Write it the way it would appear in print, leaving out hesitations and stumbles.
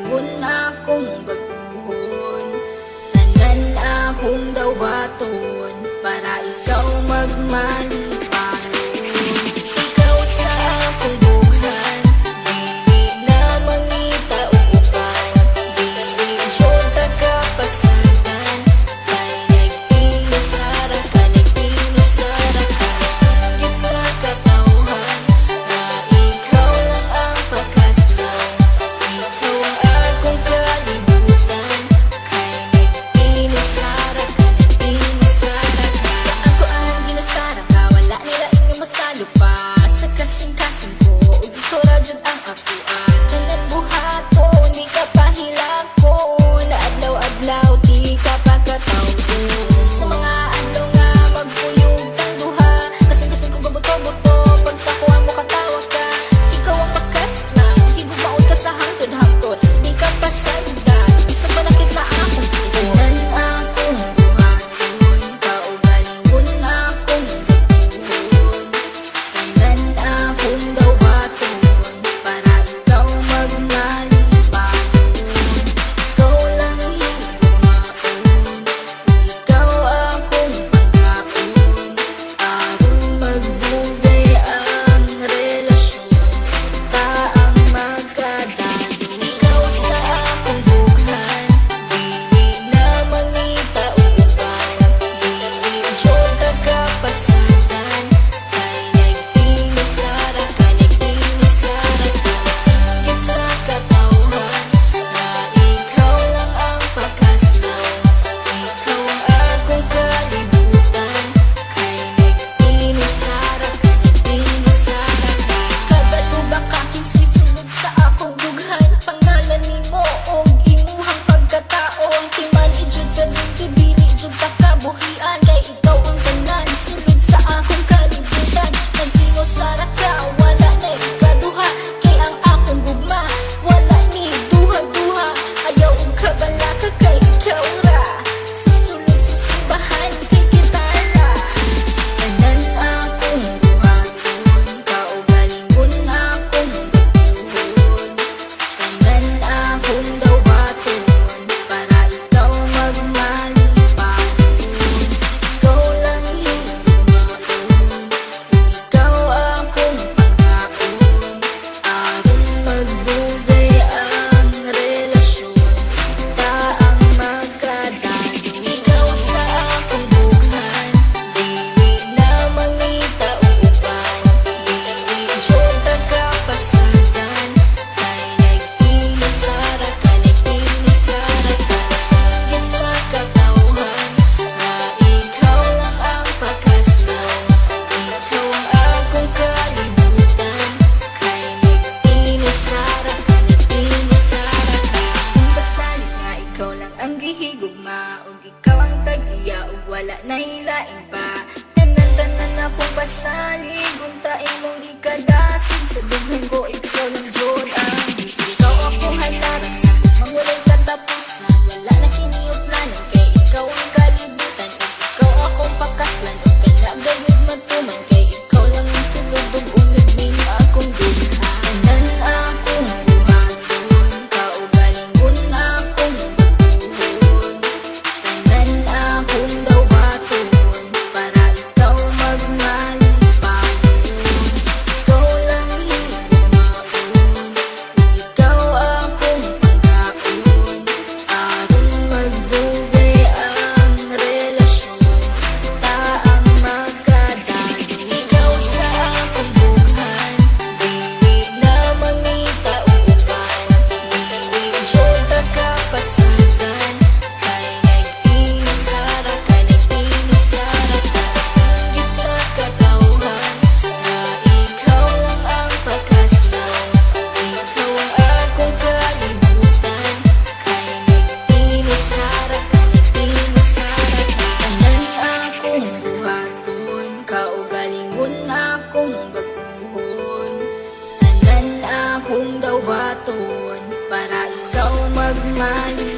kagalingon akong baguhon. Tanan akong daw baton para ikaw magmalipanon. Ikaw sa akong bughan, dili na mangita o uban. Dili jud tagapasagan, kay nag-inasara ka, nag-inasara ka. Sakit sa katawhan, na ikaw lang ang pagkaslang. Ikaw ang akong kalibutan, kay nag-inasara ka, nag-inasara ka. Sa ako ang ginasara ka, wala nila inyong masalo pa. Sa kasing-kasing ko, ug ikaw ra jud ang akuan. Tanan buhat ko, di ka pahilako. Na adlaw-adlaw, di ka pagkatawdo. Sa mga adlaw nga magpuyog tang duha, kasing-kasing ko gabuto-buto. Pag sa kuha mo katawa ka, ikaw ang makaslang. Higubaon ka sa hangtod-hangtod, di ka pasagdan. Isang manakit na akong puso. Tanan akong buhaton, kaugalingon akong baguhon. Tanan akong daw baton, para ikaw magmalipanon. Ikaw lang higumaon, ikaw akong pangkaon. Aron magbugay ang relasyon, ta ang magkadalo. Ikaw sa akong bughan, dili na mangita o uban. Dili jud tagapasagan, kay nag-inasara ka, nag-inasara ka. Sakit sa katawhan, na ikaw lang ang pagkaslang. Ikaw ang akong kalibutan, kay nag-inasara ka, nag-inasara ka. Kabalo ba ka kinsisulod sa akong bughan? Pangalan nimo og imuhang pagkatao. Ang timan ijud perminti, dili jud takabuhian. Kay ikaw ang tanan, sulod sa akong kalibutan. Nag-inasara ka, wala na ikaduha. Kay ang akong gugma, wala ni duha-duha. Ayaw og kabala ka, kay ikaw ra. Sa sulod sa simbahan, kay gitara. Tanan akong buhaton, kaugalingon akong baguhon. Tanan akong daw baton, para ikaw magmalipanon. Ikaw lang higumaon, ikaw akong pangkaon. Aron magbugay ang relasyon, ta ang magkadalo. Ikaw sa akong bughan, dili na mangita o uban. Dili jud tagapasagan, kay nag-inasara ka, nag-inasara ka. Sakit sa katawhan, na ikaw lang ang pagkaslang. Ikaw ang akong kalibutan, kay nag-inasara ka, nag-inasara ka. Kung basalig nga ikaw lang ang gihigugma, ug ikaw ang tag-iya, ug wala na hilain pa. Tanan-tanan akong basalig, unta imong ikadasig. Sa dughan ko, ikaw lang jud ang gihigugma. Ikaw akong halaran sa mangulay katapusan, wala na kiniutlanan. Kay ikaw ang kalibutan, ug ikaw akong pakaslan. Ug kana gayud matuman, kay ikaw lang ang sulod ug unod ning akong dughan. Tanan akong buhaton, kaugalingon akong baguhon. Tanan akong daw baton, para ikaw magmalipanon. Ikaw lang higumaon, ikaw akong pangkaon. Aron magbugay ang relasyon, ta ang magkadalo. Ikaw sa akong bughan, dili na mangita o uban. Dili jud tagapasagan, kay nag-inasara ka, nag-inasara ka. Sakit sa katawhan, na ikaw lang ang pagkaslang. Ikaw ang akong kalibutan, kay nag-inasara ka, nag-inasara ka. Tanan akong buhaton, kaugalingon akong baguhon. Tanan akong daw baton, para ikaw magmalipanon.